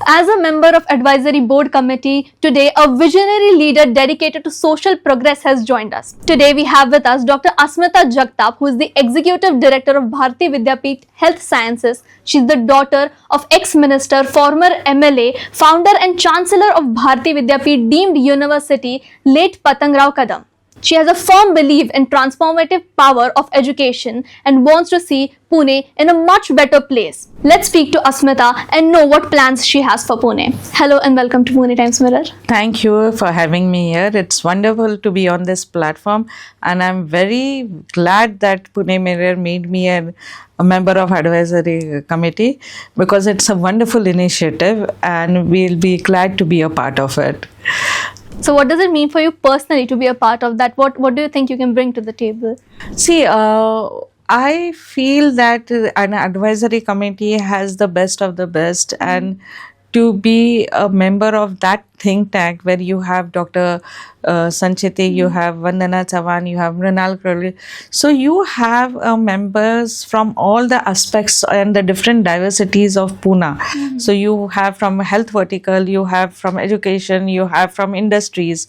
As a member of Advisory Board Committee, today a visionary leader dedicated to social progress has joined us. Today we have with us Dr. Asmita Jagtap, who is the Executive Director of Bharati Vidyapeeth Health Sciences. She is the daughter of ex-minister, former MLA, founder and Chancellor of Bharati Vidyapeeth deemed University, late Patangrao Kadam. She has a firm belief in transformative power of education and wants to see Pune in a much better place. Let's speak to Asmita and know what plans she has for Pune. Hello and welcome to Pune Times Mirror. Thank you for having me here. It's wonderful to be on this platform, and I'm very glad that Pune Mirror made me a member of advisory committee, because it's a wonderful initiative and we'll be glad to be a part of it. So what does it mean for you personally to be a part of that? What do you think you can bring to the table? See, I feel that an advisory committee has the best of the best, and to be a member of that think tank where you have Dr. Sanchiti, you have Vandana Chavan, you have Mrinal Kroli. So you have members from all the aspects and the different diversities of Pune. So you have from health vertical, you have from education, you have from industries.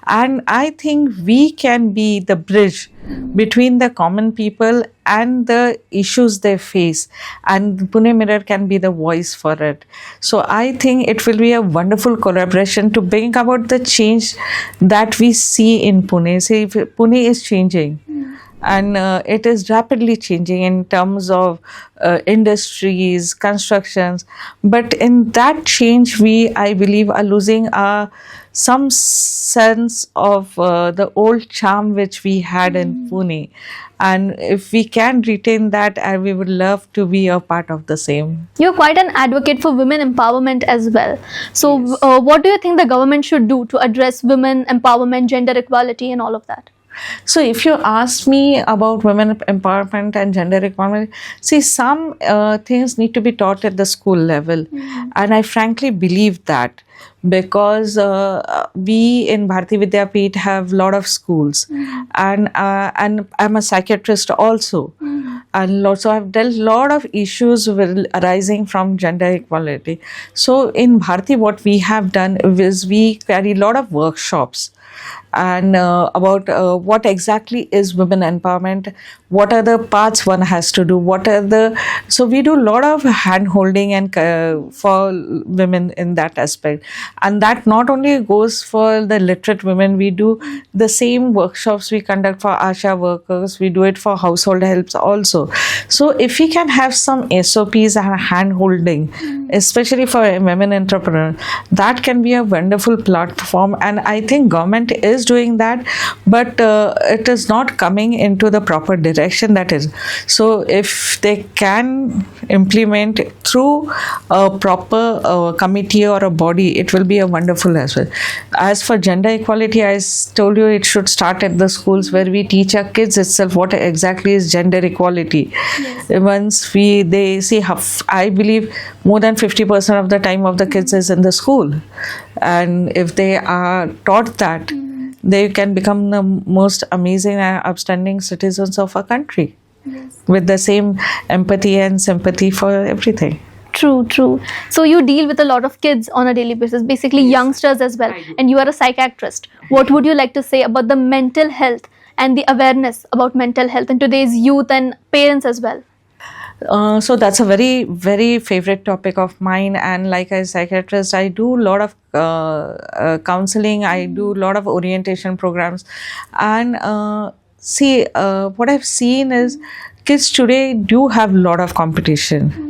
And I think we can be the bridge between the common people and the issues they face, and Pune Mirror can be the voice for it. So I think it will be a wonderful collaboration to bring about the change that we see in Pune. See, Pune is changing. And it is rapidly changing in terms of industries, constructions. But in that change, I believe, are losing some sense of the old charm which we had in Pune. And if we can retain that, we would love to be a part of the same. You're quite an advocate for women empowerment as well. So Yes. What do you think the government should do to address women empowerment, gender equality and all of that? So if you ask me about women empowerment and gender equality, see, some things need to be taught at the school level. And I frankly believe that, because we in Bharati Vidyapeeth have a lot of schools, and I'm a psychiatrist also, and also I've dealt a lot of issues arising from gender equality. So in Bharati, what we have done is we carry a lot of workshops and about what exactly is women empowerment, what are the parts one has to do, so we do a lot of hand holding and for women in that aspect. And that not only goes for the literate women, we do the same workshops we conduct for ASHA workers, we do it for household helps also. So if we can have some SOPs and hand holding, especially for women entrepreneurs, that can be a wonderful platform. And I think government is doing that, but it is not coming into the proper direction, that is. So if they can implement through a proper committee or a body, it will be a wonderful as well. As for gender equality, I told you it should start at the schools, where we teach our kids itself what exactly is gender equality. Yes. Once they see, I believe more than 50% of the time of the kids is in the school, and if they are taught that, they can become the most amazing and upstanding citizens of our country. Yes. With the same empathy and sympathy for everything. True. So you deal with a lot of kids on a daily basis, basically youngsters as well, and you are a psychiatrist. What would you like to say about the mental health and the awareness about mental health in today's youth and parents as well? So that's a very, very favorite topic of mine. And like a psychiatrist, I do a lot of counseling. I do a lot of orientation programs. And what I've seen is kids today do have a lot of competition.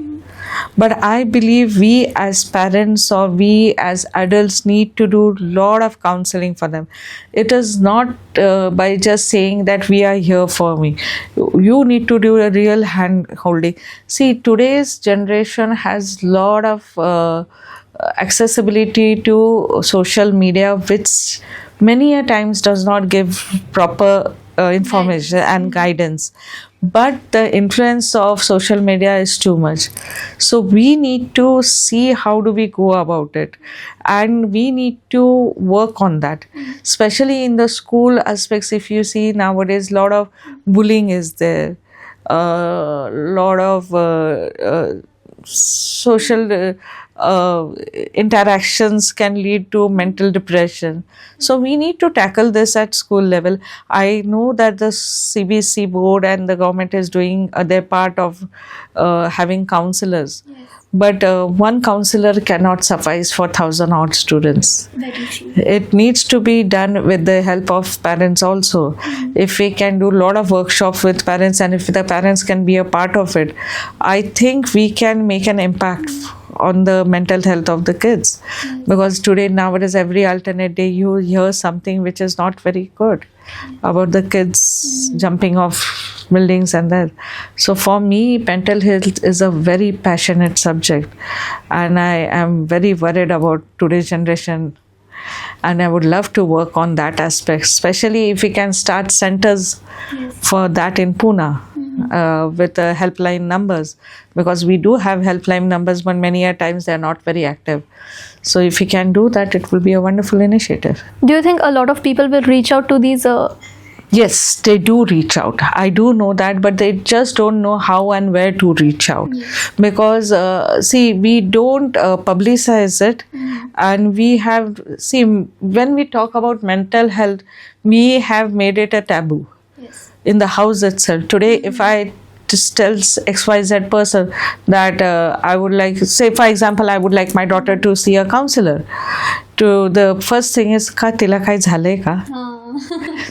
But I believe we as parents or we as adults need to do a lot of counseling for them. It is not by just saying that we are here for me. You need to do a real hand holding. See, today's generation has a lot of accessibility to social media, which many a times does not give proper information and guidance. But the influence of social media is too much. So we need to see how do we go about it, and we need to work on that, especially in the school aspects. If you see nowadays, a lot of bullying is there, a lot of social interactions can lead to mental depression. So we need to tackle this at school level. I know that the CBSE board and the government is doing their part of having counselors. But one counselor cannot suffice for 1,000 odd students. It needs to be done with the help of parents also. If we can do a lot of workshops with parents, and if the parents can be a part of it, I think we can make an impact on the mental health of the kids. Because today, nowadays, every alternate day you hear something which is not very good about the kids jumping off buildings and that. So for me, mental health is a very passionate subject, and I am very worried about today's generation, and I would love to work on that aspect, especially if we can start centers for that in Pune. With helpline numbers, because we do have helpline numbers, but many a times they are not very active. So if we can do that, it will be a wonderful initiative. Do you think a lot of people will reach out to these? Yes, they do reach out. I do know that, but they just don't know how and where to reach out. Because, see, we don't publicize it. And we have, see, when we talk about mental health, we have made it a taboo. In the house itself. Today, if I just tell XYZ person that I would like, say for example, I would like my daughter to see a counselor, to the first thing is, ka tila kai jhalai ka?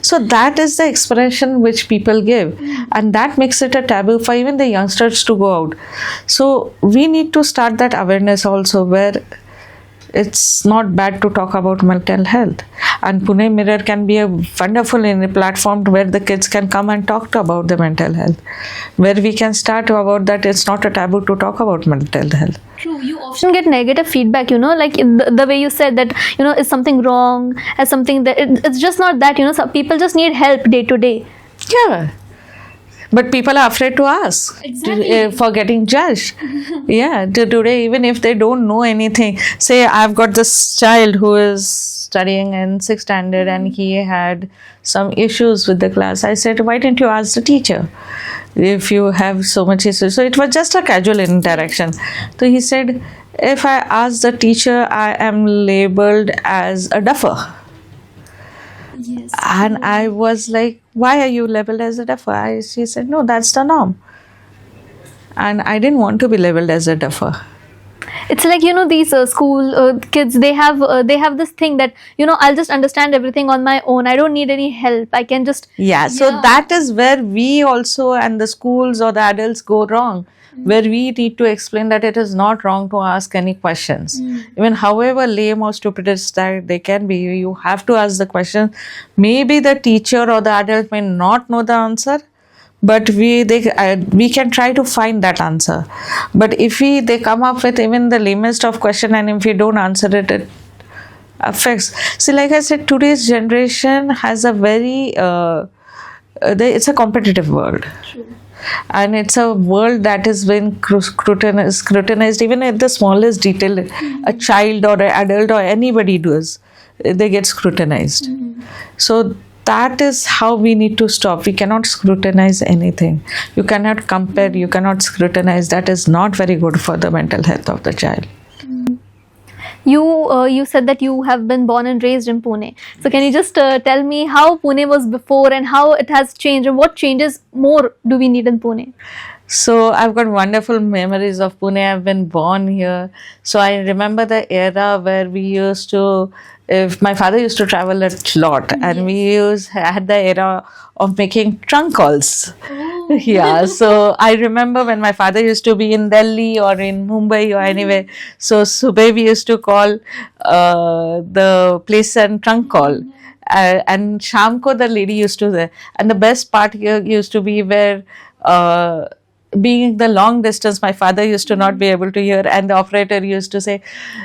So that is the expression which people give, and that makes it a taboo for even the youngsters to go out. So we need to start that awareness also, where it's not bad to talk about mental health. And Pune Mirror can be a wonderful platform where the kids can come and talk about the mental health, where we can start about that it's not a taboo to talk about mental health. True, you often get negative feedback, like the way you said that, is something wrong, as something that, it's just not that, some people just need help day to day. Yeah. But people are afraid to ask for getting judged. Today, even if they don't know anything, say I've got this child who is studying in 6th standard and he had some issues with the class. I said, why didn't you ask the teacher if you have so much issues? So it was just a casual interaction. So he said, if I ask the teacher, I am labeled as a duffer. Yes. And I was like, why are you labeled as a duffer? She said, no, that's the norm. And I didn't want to be labeled as a duffer. It's like, these school kids, they have this thing that, I'll just understand everything on my own. I don't need any help. I can just... So that is where we also and the schools or the adults go wrong. Where we need to explain that it is not wrong to ask any questions. Even however lame or stupid that they can be, you have to ask the question. Maybe the teacher or the adult may not know the answer, but we can try to find that answer. But if they come up with even the lamest of question, and if we don't answer it, it affects. See, like I said, today's generation has a very, it's a competitive world. True. And it's a world that has been scrutinized even at the smallest detail. A child or an adult or anybody does, they get scrutinized. So that is how we need to stop. We cannot scrutinize anything. You cannot compare, you cannot scrutinize. That is not very good for the mental health of the child. You said that you have been born and raised in Pune. So can you just tell me how Pune was before and how it has changed, and what changes more do we need in Pune? So I've got wonderful memories of Pune. I've been born here. So I remember the era where we used to, if my father used to travel a lot, and we had the era of making trunk calls. So I remember when my father used to be in Delhi or in Mumbai or anywhere. So Subeh we used to call the place and trunk call. And Shamko the lady used to there. And the best part here used to be where being the long distance, my father used to not be able to hear, and the operator used to say,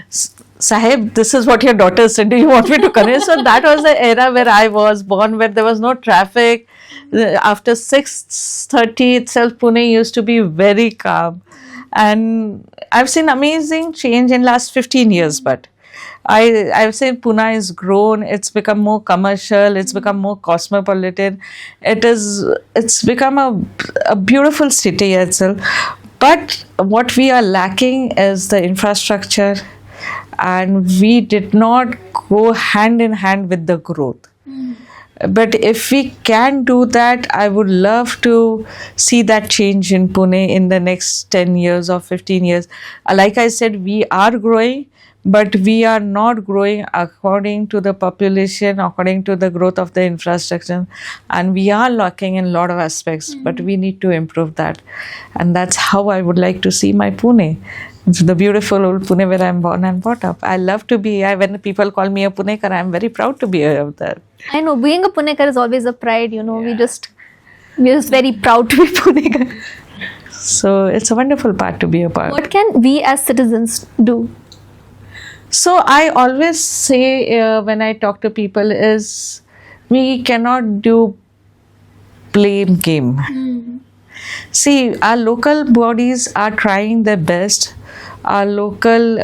Sahib, this is what your daughter said. Do you want me to connect? So that was the era where I was born, where there was no traffic. After 6:30 itself, Pune used to be very calm. And I've seen amazing change in last 15 years, but I've seen Pune has grown. It's become more commercial. It's become more cosmopolitan. It's become a beautiful city itself. But what we are lacking is the infrastructure, and we did not go hand in hand with the growth. But if we can do that, I would love to see that change in Pune in the next 10 years or 15 years. Like I said, we are growing, but we are not growing according to the population, according to the growth of the infrastructure. And we are lacking in a lot of aspects, but we need to improve that. And that's how I would like to see my Pune. It's the beautiful old Pune where I'm born and brought up. I love to be, when people call me a Punekar, I'm very proud to be of that. I know being a Punekar is always a pride, you know. We're just very proud to be Punekar. So it's a wonderful part to be a part. What can we as citizens do? So I always say when I talk to people is we cannot do blame game. See, our local bodies are trying their best. Our local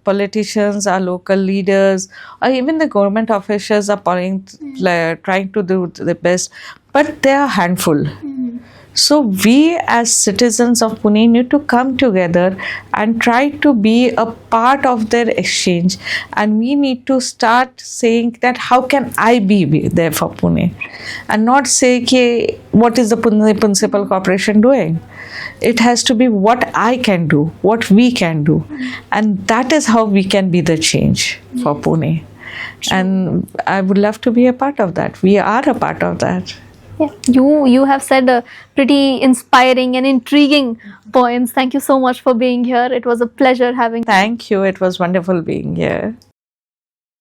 politicians, our local leaders, or even the government officials are trying to do the best, but they are a handful. So we as citizens of Pune need to come together and try to be a part of their exchange, and we need to start saying that how can I be there for Pune, and not say ke, what is the Pune Municipal Corporation doing. It has to be what I can do, what we can do, and that is how we can be the change for Pune. And I would love to be a part of that. We are a part of that. Yeah, you have said pretty inspiring and intriguing points. Thank you so much for being here. It was a pleasure having you. Thank you. It was wonderful being here.